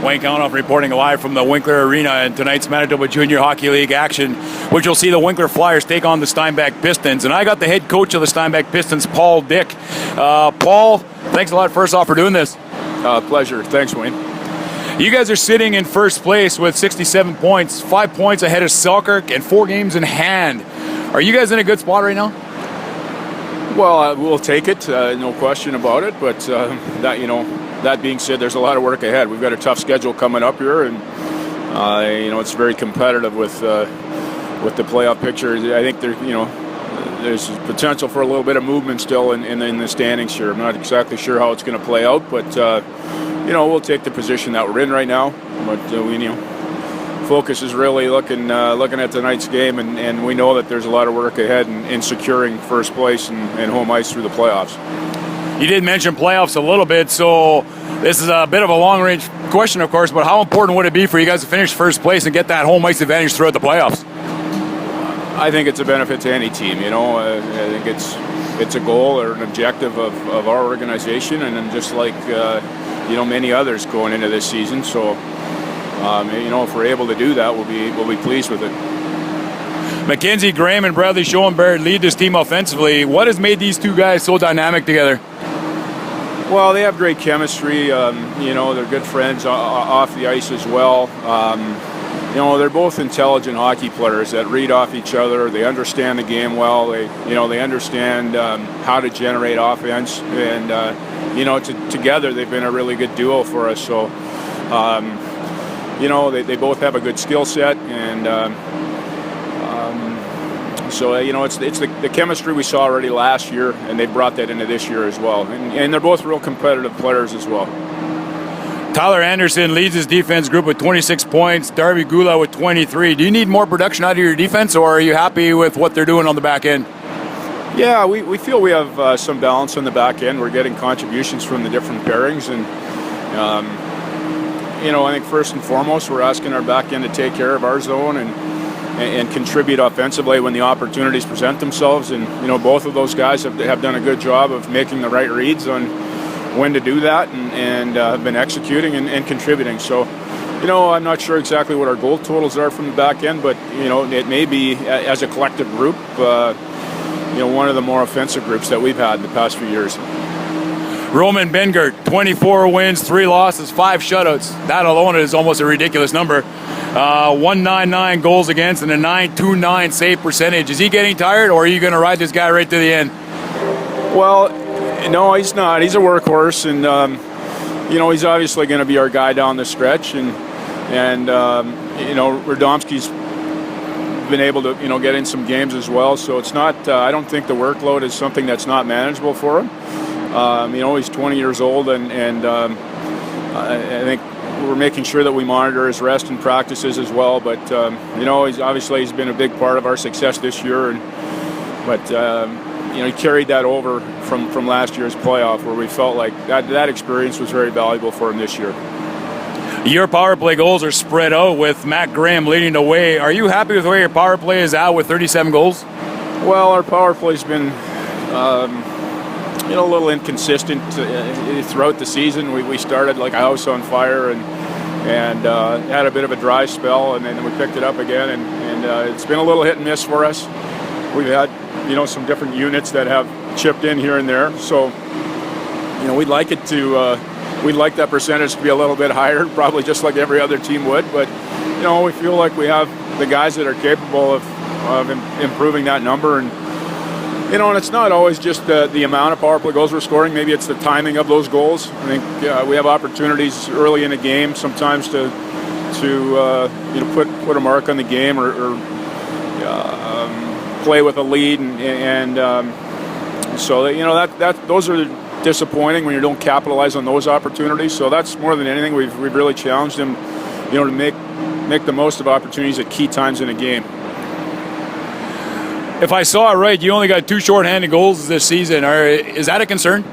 Wayne Counoff reporting live from the Winkler Arena in tonight's Manitoba Junior Hockey League action, which will see the Winkler Flyers take on the Steinbach Pistons. And I got the head coach of the Steinbach Pistons, Paul Dyck. Paul, thanks a lot first off for doing this. Pleasure. Thanks, Wayne. You guys are sitting in first place with 67 points, 5 points ahead of Selkirk and 4 games in hand. Are you guys in a good spot right now? Well, we'll take it, no question about it. But that being said, there's a lot of work ahead. We've got a tough schedule coming up here, and it's very competitive with the playoff picture. I think there's potential for a little bit of movement still in the standings here. I'm not exactly sure how it's going to play out, but we'll take the position that we're in right now. But focus is really looking at tonight's game, and we know that there's a lot of work ahead in securing first place and home ice through the playoffs. You did mention playoffs a little bit, so this is a bit of a long-range question, of course, but how important would it be for you guys to finish first place and get that home ice advantage throughout the playoffs? I think it's a benefit to any team, I think it's a goal or an objective of our organization, and then just like, many others going into this season. So, if we're able to do that, we'll be pleased with it. Mackenzie Graham and Bradley Schoenberg lead this team offensively. What has made these two guys so dynamic together? Well, they have great chemistry. They're good friends off the ice as well. They're both intelligent hockey players that read off each other. They understand the game well. They understand how to generate offense, and together they've been a really good duo for us. So, they both have a good skill set, and it's the chemistry we saw already last year, and they brought that into this year as well. And they're both real competitive players as well. Tyler Anderson leads his defense group with 26 points. Darby Gula with 23. Do you need more production out of your defense, or are you happy with what they're doing on the back end? Yeah, we feel we have some balance on the back end. We're getting contributions from the different pairings, and I think first and foremost we're asking our back end to take care of our zone and contribute offensively when the opportunities present themselves. And both of those guys have done a good job of making the right reads on when to do that, and have been executing and contributing. So, I'm not sure exactly what our goal totals are from the back end, but it may be, as a collective group, one of the more offensive groups that we've had in the past few years. Roman Bengert, 24 wins, 3 losses, 5 shutouts. That alone is almost a ridiculous number. 199 goals against and a 929 save percentage. Is he getting tired, or are you going to ride this guy right to the end? Well, no, he's not. He's a workhorse, and he's obviously going to be our guy down the stretch. And Radomski's been able to get in some games as well. So it's not. I don't think the workload is something that's not manageable for him. He's 20 years old, and I think we're making sure that we monitor his rest and practices as well. But he's been a big part of our success this year, he carried that over from last year's playoff, where we felt like that experience was very valuable for him this year. Your power play goals are spread out with Matt Graham leading the way. Are you happy with where your power play is at with 37 goals? Well, our power play's been a little inconsistent throughout the season. We started like a house on fire and had a bit of a dry spell, and then we picked it up again, and it's been a little hit and miss for us. We've had some different units that have chipped in here and there, so we'd like that percentage to be a little bit higher, probably just like every other team would, but we feel like we have the guys that are capable of improving that number. And and it's not always just the amount of power play goals we're scoring. Maybe it's the timing of those goals. I think we have opportunities early in the game sometimes to put a mark on the game or play with a lead, and so that those are disappointing when you don't capitalize on those opportunities. So that's more than anything we've really challenged them, to make the most of opportunities at key times in a game. If I saw it right, you only got 2 shorthanded goals this season. Is that a concern?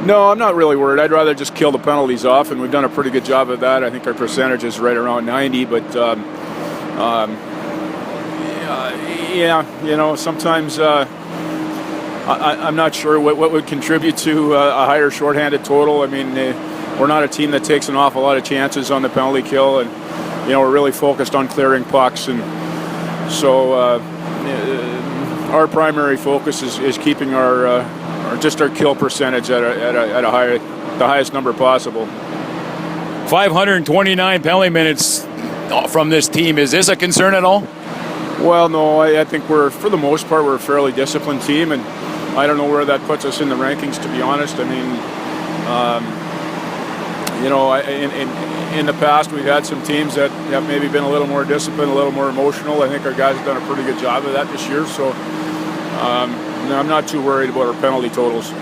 No, I'm not really worried. I'd rather just kill the penalties off, and we've done a pretty good job of that. I think our percentage is right around 90, but sometimes I'm not sure what would contribute to a higher shorthanded total. I mean, we're not a team that takes an awful lot of chances on the penalty kill, and we're really focused on clearing pucks, and so our primary focus is keeping our kill percentage at the highest number possible. 529 penalty minutes from this team. Is this a concern at all? Well, no, I think for the most part, we're a fairly disciplined team, and I don't know where that puts us in the rankings, to be honest. I mean, in the past, we've had some teams that have maybe been a little more disciplined, a little more emotional. I think our guys have done a pretty good job of that this year, so I'm not too worried about our penalty totals.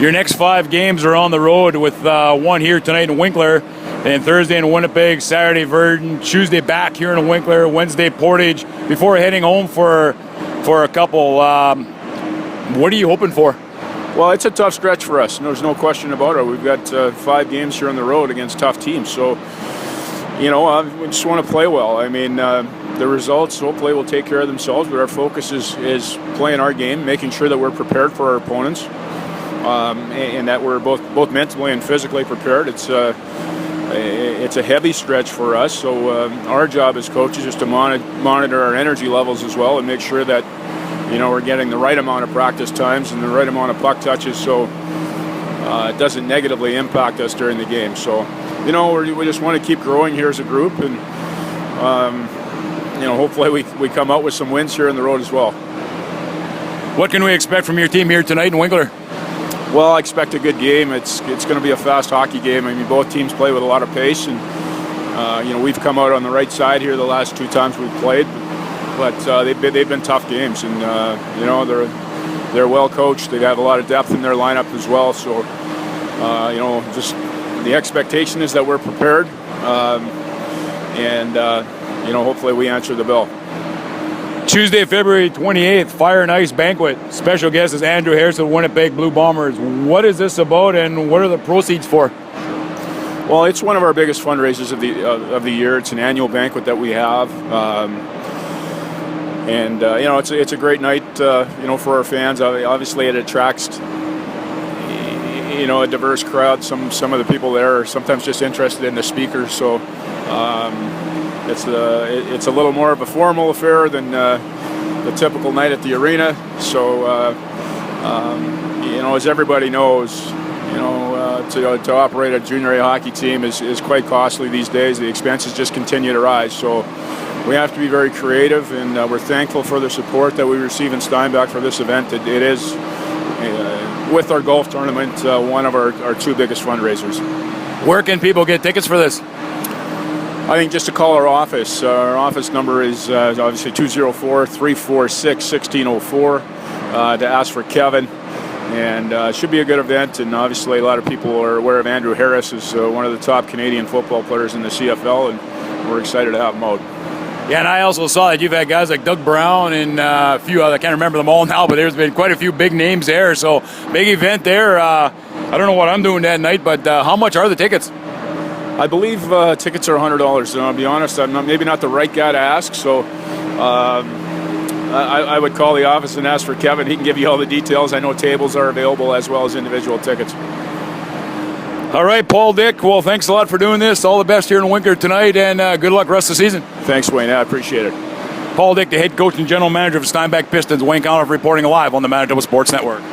Your next 5 games are on the road, with one here tonight in Winkler, and Thursday in Winnipeg, Saturday Virden, Tuesday back here in Winkler, Wednesday Portage, before heading home for a couple. What are you hoping for? Well, it's a tough stretch for us. There's no question about it. We've got 5 games here on the road against tough teams, so we just want to play well. I mean, the results hopefully will take care of themselves, but our focus is playing our game, making sure that we're prepared for our opponents. And that we're both mentally and physically prepared. It's a heavy stretch for us, so our job as coaches is to monitor our energy levels as well, and make sure that we're getting the right amount of practice times and the right amount of puck touches, so it doesn't negatively impact us during the game. So we just want to keep growing here as a group, and hopefully we come out with some wins here on the road as well. What can we expect from your team here tonight in Winkler? Well, I expect a good game. It's going to be a fast hockey game. I mean, both teams play with a lot of pace, and we've come out on the right side here the last 2 times we've played, but they've been tough games, and they're well coached. They have a lot of depth in their lineup as well. So just the expectation is that we're prepared, and hopefully we answer the bell. Tuesday, February 28th, Fire and Ice Banquet. Special guest is Andrew Harris of Winnipeg Blue Bombers. What is this about, and what are the proceeds for? Well, it's one of our biggest fundraisers of the year. It's an annual banquet that we have, and it's a great night for our fans. Obviously, it attracts a diverse crowd. Some of the people there are sometimes just interested in the speakers, so. It's a little more of a formal affair than the typical night at the arena. So, as everybody knows, to operate a junior hockey team is quite costly these days. The expenses just continue to rise. So, we have to be very creative, and we're thankful for the support that we receive in Steinbach for this event. It is, with our golf tournament, one of our 2 biggest fundraisers. Where can people get tickets for this? I think just to call our office. Our office number is obviously 204-346-1604 to ask for Kevin. And it should be a good event. And obviously a lot of people are aware of Andrew Harris as one of the top Canadian football players in the CFL, and we're excited to have him out. Yeah, and I also saw that you've had guys like Doug Brown and a few other, I can't remember them all now, but there's been quite a few big names there. So big event there. I don't know what I'm doing that night, but how much are the tickets? I believe tickets are $100. And I'll be honest, I'm maybe not the right guy to ask, so I would call the office and ask for Kevin. He can give you all the details. I know tables are available as well as individual tickets. All right, Paul Dyck. Well, thanks a lot for doing this. All the best here in Winkler tonight, and good luck rest of the season. Thanks, Wayne. I appreciate it. Paul Dyck, the head coach and general manager of Steinbach Pistons. Wayne Conniff reporting live on the Manitoba Sports Network.